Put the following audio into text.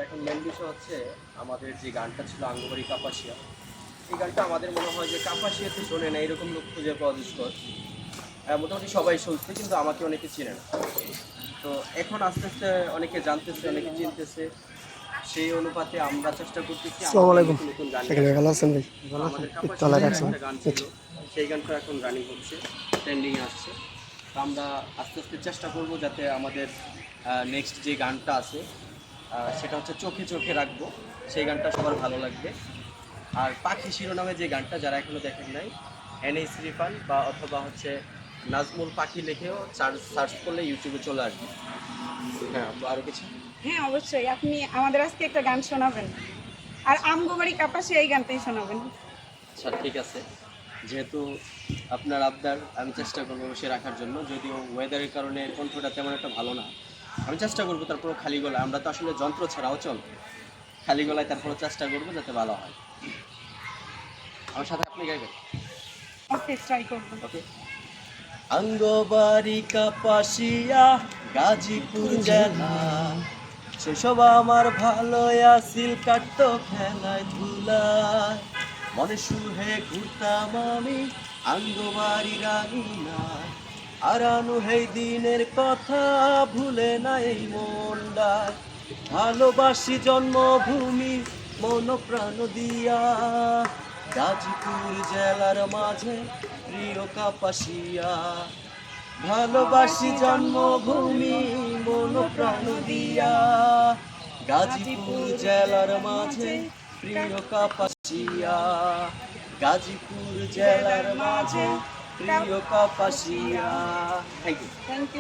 এখন মেন বিষয় হচ্ছে আমাদের যে গানটা ছিল আঙ্গবাড়ি কাপাসিয়া, এই গানটা আমাদের মনে হয় যে কাপাসিয়াতে শোনে না এরকম লোক খুঁজে পাওয়া দুষ্কর। মোটামুটি সবাই শুনছে কিন্তু আমাকে অনেকে চিনে না। তো এখন আস্তে আস্তে অনেকে জানতেছে, অনেকে চিনতেছে। সেই অনুপাতে আমরা চেষ্টা করতেছি আসসালামু আমাদের আলাইকুম। নতুন নতুন গান শাকিল নিয়ে ভাই আসার। ভালো আছেন ভাই? তো আমাদের তালা কাপাসিয়াতে রাখছেন। একটা গান ছিল, সেই গানটা এখন রানিং হচ্ছে, ট্রেন্ডিংয়ে আসছে। তো আমরা আস্তে আস্তে চেষ্টা করব যাতে আমাদের নেক্সট যে গানটা আছে সেটা হচ্ছে চোখে চোখে রাখবো, সেই গানটা সবার ভালো লাগবে। আর পাখি শিরোনামে যে গানটা যারা এখনো দেখেন নাই, এনএস রিফান বা অথবা হচ্ছে নাজমুল পাখি লিখেও সার্চ করলে ইউটিউবে চলে আসবে। হ্যাঁ, তো আরও কিছু। হ্যাঁ, অবশ্যই আপনি আমাদের আজকে একটা গান শোনাবেন, আর আমগোবাড়ি কাপাসিয়া এই গানটাই শোনাবেন। আচ্ছা ঠিক আছে, যেহেতু আপনার আবদার আমি চেষ্টা করবো বসে রাখার জন্য, যদিও ওয়েদারের কারণে কণ্ঠটা তেমন একটা ভালো না, আমি চেষ্টা করবো তারপরেও খালি গলায়, আমরা তো আসলে যন্ত্র ছাড়াও চল, খালি গলায় তারপরে চেষ্টা করবো যাতে ভালো হয়। আমার সাথে আপনি গাইবেন, ওকে, ট্রাই করবেন। ওকে। আঙ্গবাড়ি কাপাসিয়া, গাজীপুর জেলা, শৈশব আমার ভালো আসিল কাটতো খেলায় ধুলায়, মনে সুহে ঘুরতাম আমি আঙ্গবাড়ি রাঙিনা, আর আনু হেই দিনের কথা ভুলে না এই মনটায়, ভালোবাসি জন্মভূমি মন প্রাণ দিয়া, গাজীপুর জেলার মাঝে প্রিয় কাপাসিয়া, ভালোবাসি জন্মভূমি মন প্রাণ দিয়া, গাজীপুর জেলার মাঝে প্রিয় কাপাসিয়া, গাজীপুর জেলার মাঝে প্রিয় Kapasia. Thank you. Thank you.